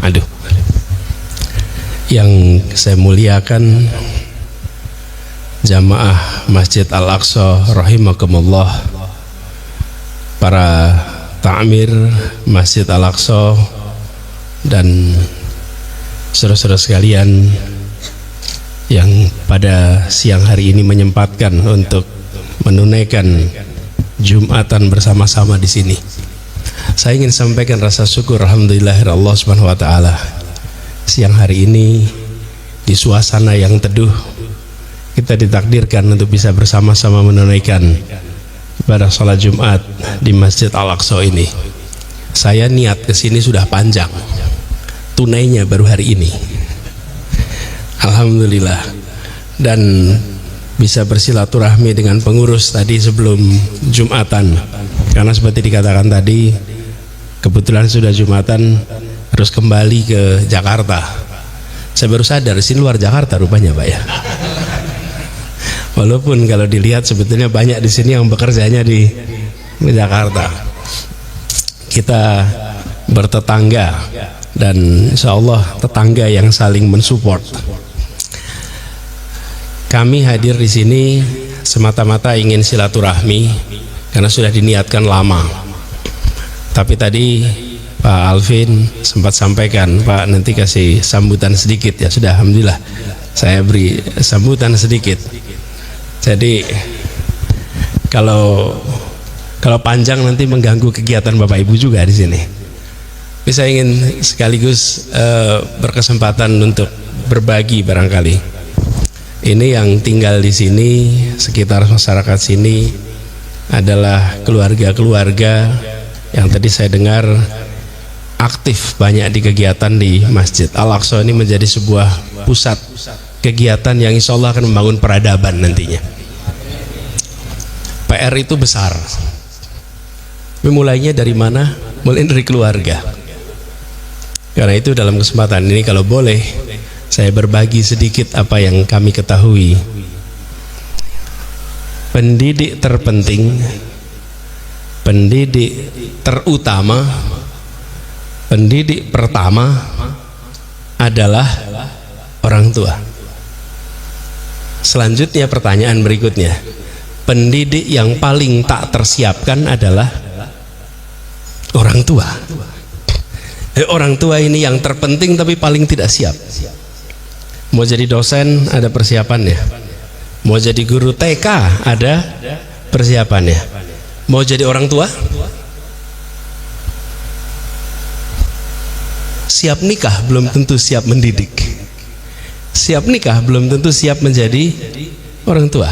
Aduh. Yang saya muliakan jamaah Masjid Al-Aqsa rahimakumullah, para ta'mir Masjid Al-Aqsa dan saudara-saudara sekalian yang pada siang hari ini menyempatkan untuk menunaikan Jumatan bersama-sama di sini. Saya ingin sampaikan rasa syukur alhamdulillahirrahmanirrahim Allah Subhanahu wa taala. Siang hari ini di suasana yang teduh kita ditakdirkan untuk bisa bersama-sama menunaikan ibadah salat Jumat di Masjid Al-Aqsa ini. Saya niat ke sini sudah panjang. Tunainya baru hari ini. Alhamdulillah. Dan bisa bersilaturahmi dengan pengurus tadi sebelum Jumatan. Karena seperti dikatakan tadi, kebetulan sudah Jumatan harus kembali ke Jakarta. Saya baru sadar sini luar Jakarta rupanya, Pak ya. Walaupun kalau dilihat sebetulnya banyak di sini yang bekerjanya di Jakarta. Kita bertetangga dan insya Allah tetangga yang saling mensupport. Kami hadir di sini semata-mata ingin silaturahmi karena sudah diniatkan lama. Tapi tadi Pak Alvin sempat sampaikan, Pak nanti kasih sambutan sedikit. Ya sudah, alhamdulillah saya beri sambutan sedikit. Jadi kalau panjang nanti mengganggu kegiatan Bapak Ibu juga di sini. Tapi saya ingin sekaligus berkesempatan untuk berbagi barangkali. Ini yang tinggal di sini, sekitar masyarakat sini adalah keluarga-keluarga yang tadi saya dengar aktif banyak di kegiatan di Masjid Al-Aqsa ini menjadi sebuah pusat kegiatan yang insya Allah akan membangun peradaban nantinya. PR itu besar. Tapi mulainya dari mana? Mulai dari keluarga. Karena itu dalam kesempatan ini kalau boleh saya berbagi sedikit apa yang kami ketahui. Pendidik terpenting, pendidik terutama, pendidik pertama adalah orang tua. Selanjutnya pertanyaan berikutnya, pendidik yang paling tak tersiapkan adalah orang tua. Orang tua ini yang terpenting tapi paling tidak siap. Mau jadi dosen ada persiapannya, mau jadi guru TK ada persiapannya, mau jadi orang tua siap nikah belum tentu siap mendidik, siap nikah belum tentu siap menjadi orang tua.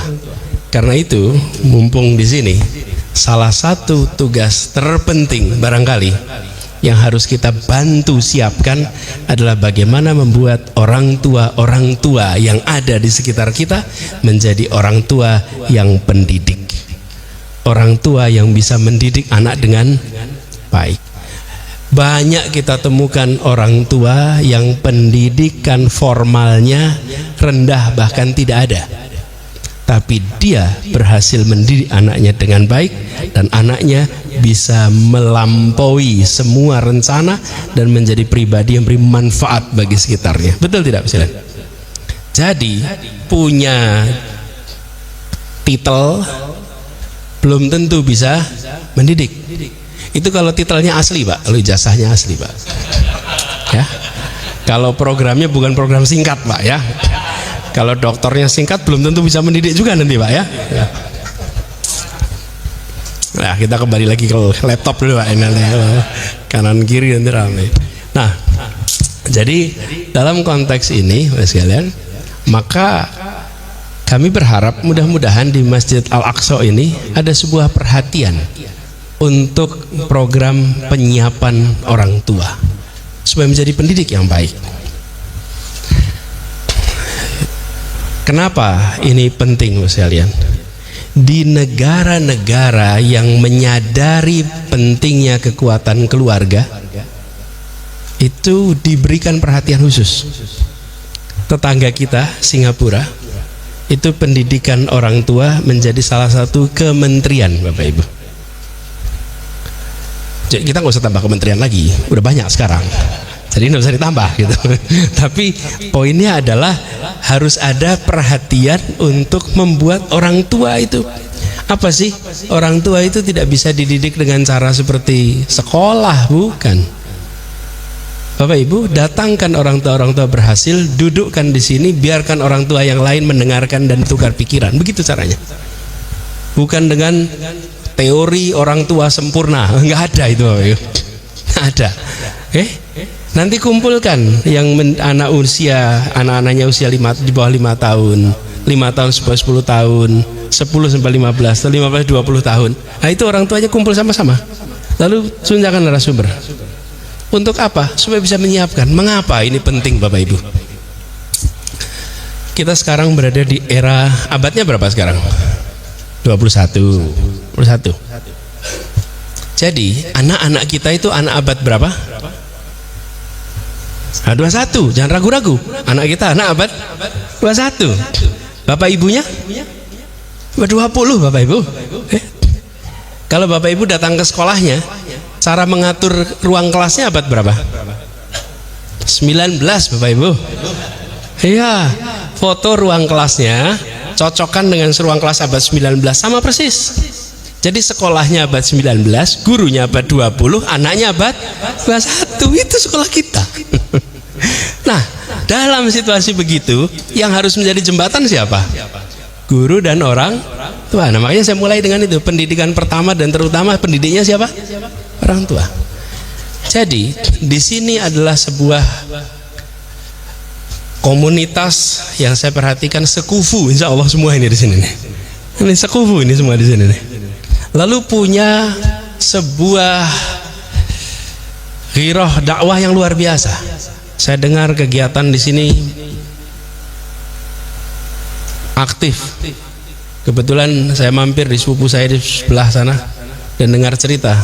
Karena itu mumpung di sini, salah satu tugas terpenting barangkali yang harus kita bantu siapkan adalah bagaimana membuat orang tua yang ada di sekitar kita menjadi orang tua yang pendidik, orang tua yang bisa mendidik anak dengan baik. Banyak kita temukan orang tua yang pendidikan formalnya rendah bahkan tidak ada, tapi dia berhasil mendidik anaknya dengan baik dan anaknya bisa melampaui semua rencana dan menjadi pribadi yang beri manfaat bagi sekitarnya. Betul tidak, Pak? Jadi punya titel belum tentu bisa mendidik. Itu kalau titelnya asli, Pak. Kalau ijazahnya asli, Pak. Ya. Kalau programnya bukan program singkat, Pak, ya. Kalau doktornya singkat belum tentu bisa mendidik juga nanti, Pak, ya. Nah, kita kembali lagi ke laptop dulu, Pak. Kanan kiri nanti ramai. Nah, jadi dalam konteks ini, Mas sekalian, maka kami berharap mudah-mudahan di Masjid Al-Aqsa ini ada sebuah perhatian untuk program penyiapan orang tua supaya menjadi pendidik yang baik. Kenapa ini penting, Mas sekalian? Di negara-negara yang menyadari pentingnya kekuatan keluarga itu diberikan perhatian khusus. Tetangga kita Singapura itu pendidikan orang tua menjadi salah satu kementerian, Bapak Ibu. Jadi kita nggak usah tambah kementerian lagi, udah banyak sekarang. jadi nggak usah ditambah gitu. Tapi poinnya adalah harus ada perhatian untuk membuat orang tua itu apa sih? Orang tua itu tidak bisa dididik dengan cara seperti sekolah, bukan. Bapak Ibu, datangkan orang tua berhasil, dudukkan di sini, biarkan orang tua yang lain mendengarkan dan tukar pikiran. Begitu caranya. Bukan dengan teori orang tua sempurna, nggak ada itu Bapak Ibu. Nggak ada. Nanti kumpulkan yang anak-anaknya usia di bawah 5 tahun, 5 tahun sampai 10 tahun, 10 sampai 15, 15 20 tahun. Nah itu orang tuanya kumpul sama-sama. Lalu sunjakan narasumber. Untuk apa? Supaya bisa menyiapkan. Mengapa ini penting Bapak Ibu? Kita sekarang berada di era, abadnya berapa sekarang? 21. Jadi anak-anak kita itu anak abad berapa? 21. Jangan ragu-ragu. Anak kita anak abad 21. Bapak ibunya? 20 Bapak Ibu. Kalau Bapak Ibu datang ke sekolahnya, cara mengatur ruang kelasnya abad berapa? 19 Bapak Ibu. Iya, foto ruang kelasnya cocokkan dengan ruang kelas abad 19 sama persis. Jadi sekolahnya abad 19, gurunya abad 20, anaknya abad 21. Itu sekolah kita. Nah, dalam situasi begitu, yang harus menjadi jembatan siapa? Guru dan orang tua. Nah, makanya saya mulai dengan itu. Pendidikan pertama dan terutama pendidiknya siapa? Orang tua. Jadi di sini adalah sebuah komunitas yang saya perhatikan sekufu, insya Allah semua ini di sini nih. Ini sekufu ini semua di sini nih. Lalu punya sebuah ghirah dakwah yang luar biasa. Saya dengar kegiatan di sini aktif. Kebetulan saya mampir di sepupu saya di sebelah sana dan dengar cerita.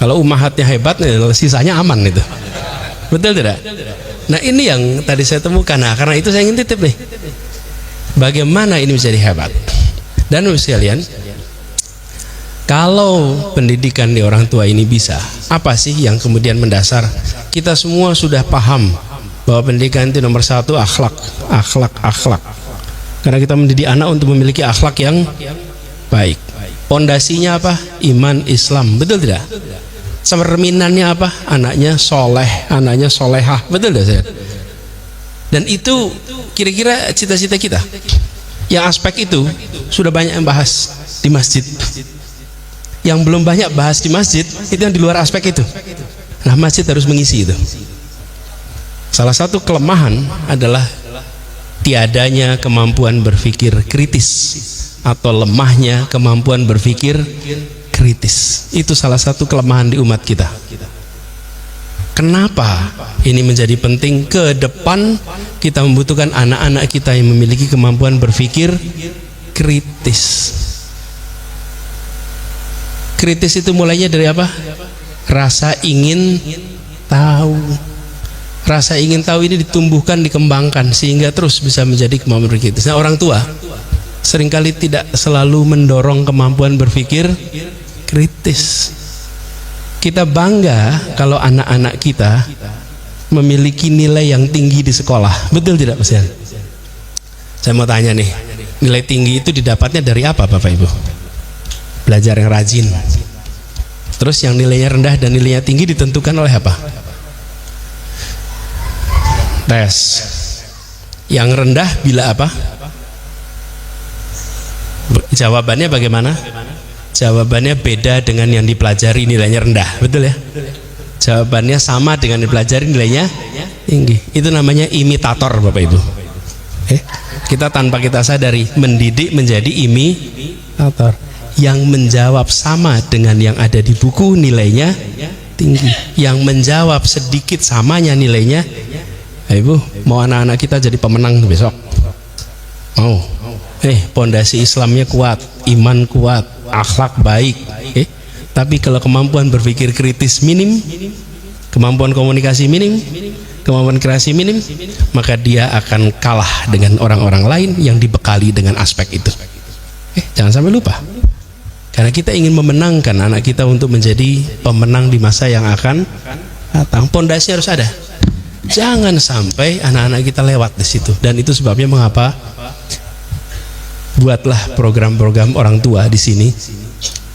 Kalau ummahatnya hebat, sisanya aman itu. Betul tidak? Nah ini yang tadi saya temukan. Nah karena itu saya ingin titip nih, bagaimana ini menjadi hebat. Dan sekalian, kalau pendidikan di orang tua ini bisa, apa sih yang kemudian mendasar? Kita semua sudah paham bahwa pendidikan itu nomor satu akhlak. Karena kita mendidik anak untuk memiliki akhlak yang baik. Pondasinya apa? Iman Islam, betul tidak? Cerminannya apa? Anaknya soleh, anaknya solehah, betul tidak saya? Dan itu kira-kira cita-cita kita. Yang aspek itu sudah banyak yang bahas di masjid. Yang belum banyak bahas di masjid itu yang di luar aspek itu. Nah masjid harus mengisi itu. Salah satu kelemahan adalah tiadanya kemampuan berpikir kritis atau lemahnya kemampuan berpikir kritis. Itu salah satu kelemahan di umat kita. Kenapa ini menjadi penting? Ke depan kita membutuhkan anak-anak kita yang memiliki kemampuan berpikir kritis. Kritis itu mulainya dari apa? Rasa ingin tahu. Rasa ingin tahu ini ditumbuhkan, dikembangkan sehingga terus bisa menjadi kemampuan berpikir kritis. Nah, orang tua seringkali tidak selalu mendorong kemampuan berpikir kritis. Kita bangga kalau anak-anak kita memiliki nilai yang tinggi di sekolah. Betul tidak Mas Yan? Saya mau tanya nih, nilai tinggi itu didapatnya dari apa Bapak Ibu? Belajar yang rajin. Terus yang nilainya rendah dan nilainya tinggi ditentukan oleh apa? Tes. Yang rendah bila apa? Jawabannya bagaimana? Jawabannya beda dengan yang dipelajari nilainya rendah, betul ya? Jawabannya sama dengan yang dipelajari nilainya tinggi. Itu namanya imitator Bapak Ibu. Kita tanpa kita sadari mendidik menjadi imitator. Yang menjawab sama dengan yang ada di buku nilainya tinggi. Yang menjawab sedikit samanya nilainya. Ibu, mau anak-anak kita jadi pemenang besok? Mau? Pondasi Islamnya kuat, iman kuat, akhlak baik. Tapi kalau kemampuan berpikir kritis minim, kemampuan komunikasi minim, kemampuan kreasi minim, maka dia akan kalah dengan orang-orang lain yang dibekali dengan aspek itu. Jangan sampai lupa. Karena kita ingin memenangkan anak kita untuk menjadi pemenang di masa yang akan datang. Pondasi harus ada. Jangan sampai anak-anak kita lewat di situ. Dan itu sebabnya mengapa buatlah program-program orang tua di sini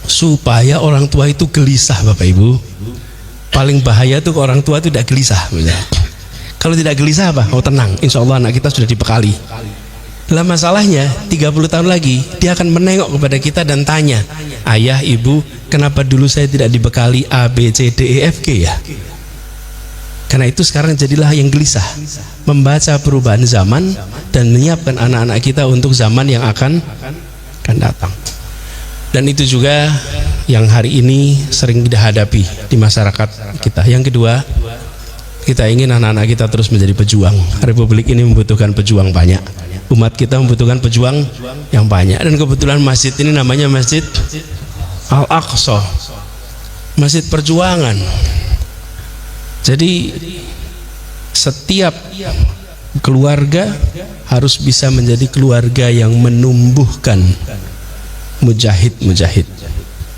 supaya orang tua itu gelisah, Bapak Ibu. Paling bahaya tuh orang tua itu tidak gelisah. Kalau tidak gelisah apa? Oh tenang, insya Allah anak kita sudah dibekali. Lah masalahnya 30 tahun lagi dia akan menengok kepada kita dan tanya, ayah, ibu, kenapa dulu saya tidak dibekali A, B, C, D, E, F, G ya? Karena itu sekarang jadilah yang gelisah, membaca perubahan zaman dan menyiapkan anak-anak kita untuk zaman yang akan datang. Dan itu juga yang hari ini sering kita hadapi di masyarakat kita. Yang kedua, kita ingin anak-anak kita terus menjadi pejuang. Republik ini membutuhkan pejuang banyak. Umat kita membutuhkan pejuang yang banyak. Dan kebetulan masjid ini namanya Masjid Al-Aqsa, Masjid Perjuangan. Jadi setiap keluarga harus bisa menjadi keluarga yang menumbuhkan mujahid-mujahid,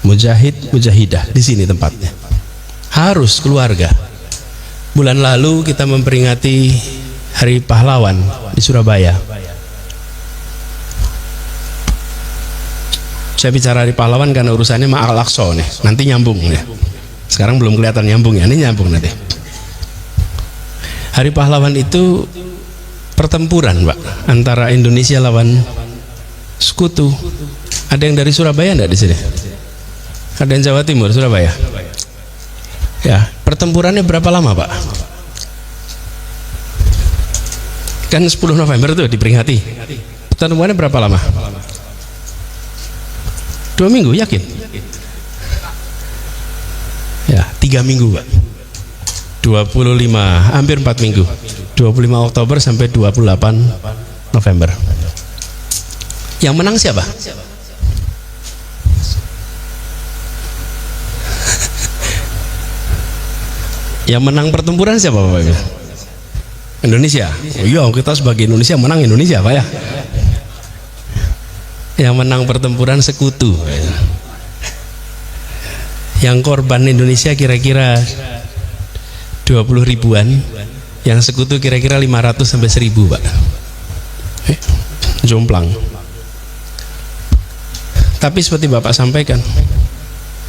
mujahid-mujahidah. Di sini tempatnya. Harus keluarga. Bulan lalu kita memperingati Hari Pahlawan di Surabaya. Saya bicara Hari Pahlawan karena urusannya sama Al-Aqsa nih. Nanti nyambung ya. Sekarang belum kelihatan nyambung ya. Ini nyambung nanti. Hari Pahlawan itu pertempuran, Pak, antara Indonesia lawan sekutu. Ada yang dari Surabaya enggak di sini? Ada yang Jawa Timur, Surabaya? Ya, pertempurannya berapa lama, Pak? Kan 10 November tuh diperingati. Pertempurannya berapa lama? 2 minggu, yakin? Ya, 3 minggu, Pak. 25, hampir 4 minggu. 25 Oktober sampai 28 November. Yang menang siapa? Yang menang pertempuran siapa, Bapak Ibu? Indonesia. Oh iya, kita sebagai Indonesia menang Indonesia, Pak ya. Yang menang pertempuran sekutu. Yang korban Indonesia kira-kira 20 ribuan, yang sekutu kira-kira 500 sampai 1000, Pak. Jomplang. Tapi seperti Bapak sampaikan,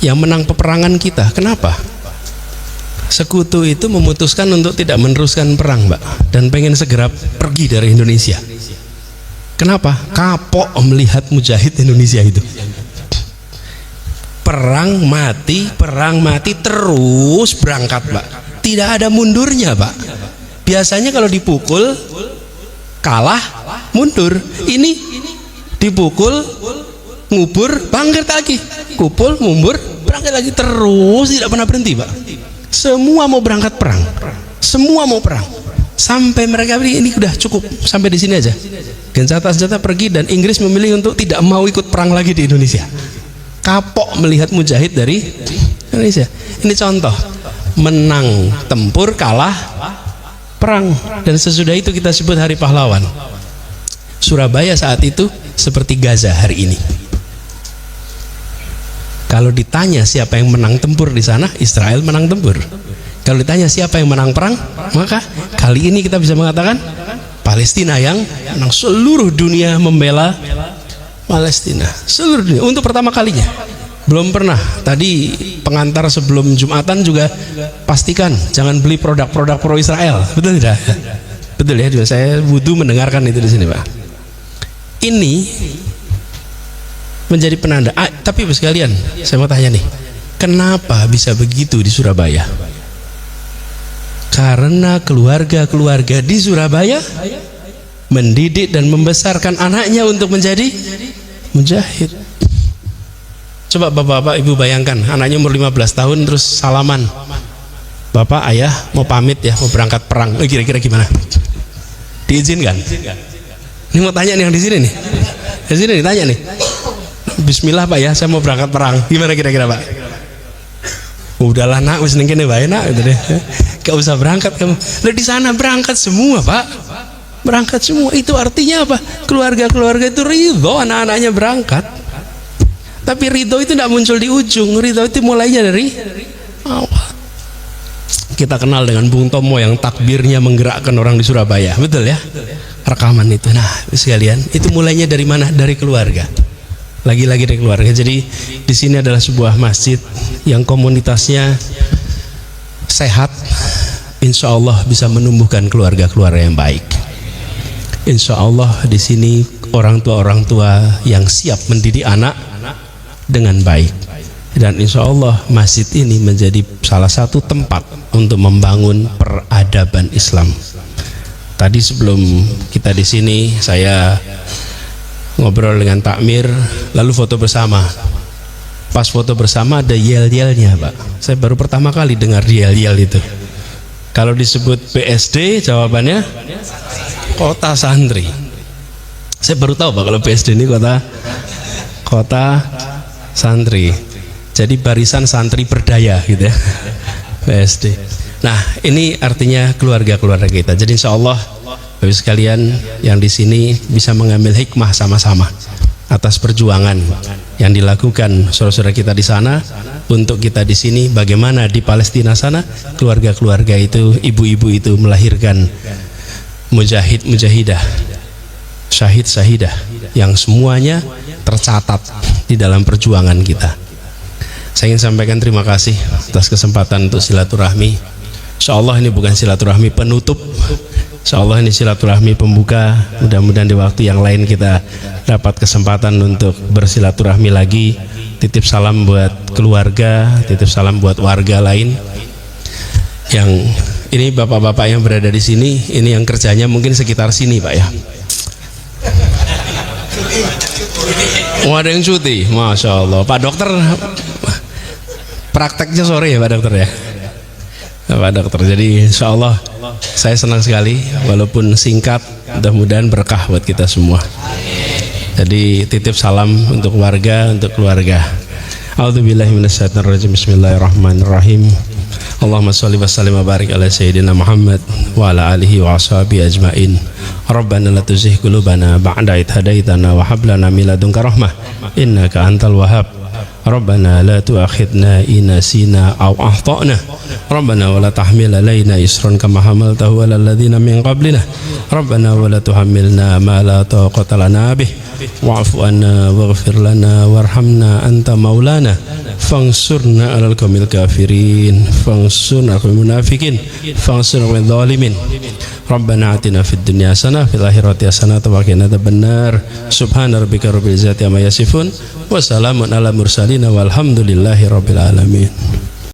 yang menang peperangan kita, kenapa? Sekutu itu memutuskan untuk tidak meneruskan perang, Pak, dan pengen segera pergi dari Indonesia. Kenapa? Kapok melihat mujahid Indonesia itu. Perang mati terus berangkat, Pak. Tidak ada mundurnya, Pak. Biasanya kalau dipukul kalah mundur. Ini dipukul ngubur bangkit lagi, kupul ngubur berangkat lagi, terus tidak pernah berhenti, Pak. Semua mau berangkat perang, semua mau perang, sampai mereka ini udah cukup, sampai di sini aja. Senjata-senjata pergi, dan Inggris memilih untuk tidak mau ikut perang lagi di Indonesia. Kapok melihat mujahid dari Indonesia. Ini contoh menang tempur, kalah perang. Dan sesudah itu kita sebut Hari Pahlawan. Surabaya saat itu seperti Gaza hari ini. Kalau ditanya siapa yang menang tempur di sana, Israel menang tempur. Kalau ditanya siapa yang menang perang, maka kali ini kita bisa mengatakan Palestina yang menang. Seluruh dunia membela Palestina, seluruh dunia, untuk pertama kalinya. Belum pernah. Tadi pengantar sebelum Jumatan juga pastikan jangan beli produk-produk pro Israel. Betul tidak? Betul ya. Saya wudhu mendengarkan itu di sini, Pak. Ini menjadi penanda. Tapi sekalian, saya mau tanya nih, kenapa bisa begitu di Surabaya? Karena keluarga-keluarga di Surabaya mendidik dan membesarkan anaknya untuk menjadi mujahid. Coba bapak-bapak ibu bayangkan, anaknya umur 15 tahun terus salaman, bapak ayah mau pamit ya, mau berangkat perang. Kira-kira gimana? Diizinkan? Ini mau tanya nih yang di sini nih, di sini nih tanya nih, Bismillah Pak ya, saya mau berangkat perang. Gimana kira-kira Pak? Udahlah nak, wis ning kene wae nak, gitu deh. Gak usah berangkat kamu. Lah di sana berangkat semua, Pak. Berangkat semua. Itu artinya apa? Keluarga-keluarga itu ridho anak-anaknya berangkat. Tapi ridho itu tidak muncul di ujung. Ridho itu mulainya dari awal. kita kenal dengan Bung Tomo yang takbirnya menggerakkan orang di Surabaya, betul ya? Rekaman itu. Nah, sekalian, itu mulainya dari mana? Dari keluarga. Lagi-lagi dari keluarga. Jadi di sini adalah sebuah masjid yang komunitasnya sehat. Insya Allah bisa menumbuhkan keluarga-keluarga yang baik. Insya Allah di sini orang tua yang siap mendidik anak dengan baik. Dan insya Allah masjid ini menjadi salah satu tempat untuk membangun peradaban Islam. Tadi sebelum kita di sini saya ngobrol dengan takmir, lalu foto bersama. Pas foto bersama ada yel-yelnya, Pak. Saya baru pertama kali dengar yel-yel itu. Kalau disebut PSD jawabannya kota santri. Saya baru tahu Pak kalau PSD ini kota santri. Jadi barisan santri berdaya gitu ya, PSD. Nah, ini artinya keluarga-keluarga kita. Jadi insya Allah Bapak sekalian yang di sini bisa mengambil hikmah sama-sama atas perjuangan yang dilakukan saudara-saudara kita di sana untuk kita di sini. Bagaimana di Palestina sana keluarga-keluarga itu, ibu-ibu itu melahirkan mujahid-mujahidah, syahid-syahidah yang semuanya tercatat di dalam perjuangan kita. Saya ingin sampaikan terima kasih atas kesempatan untuk silaturahmi. Insya Allah ini bukan silaturahmi penutup, insya Allah ini silaturahmi pembuka. Mudah-mudahan di waktu yang lain kita dapat kesempatan untuk bersilaturahmi lagi. Titip salam buat keluarga, titip salam buat warga lain. Yang ini bapak-bapak yang berada di sini, ini yang kerjanya mungkin sekitar sini Pak ya. Oh, ada yang cuti, Masya Allah. Pak dokter prakteknya sore ya Pak dokter ya, Pak dokter. Jadi insya Allah saya senang sekali walaupun singkat, mudah-mudahan berkah buat kita semua. Jadi titip salam untuk warga, untuk keluarga. A'udzubillahi minasyaitonirrajim. Bismillahirrahmanirrahim. Allahumma sholli wa sallim wa barik ala sayyidina Muhammad wa ala alihi wa ashabihi ajmain. Rabbana la tuzigh qulubana ba'da idh hadaitana wa hab lana min ladunka rahmah innaka antal wahhab. Rabbana la tu'akhidna in nasina aw akhtana. Rabbana wa la tahmil alaina isran kama hamaltahu 'alal ladzina min qablina. Rabbana wa la tuhammilna ma la taqata lana bih. Wa'fu 'anna waghfir lana warhamna anta maulana fansurna 'alal qaumil kafirin fansurna 'alal munafiqin fansurna 'alal zalimin. Rabbana atina fid dunya hasanah fil akhirati hasanah wa qina adzabannar. Subhana rabbika rabbil izzati amma yasifun wa salamun alal mursalin walhamdulillahi rabbil alamin.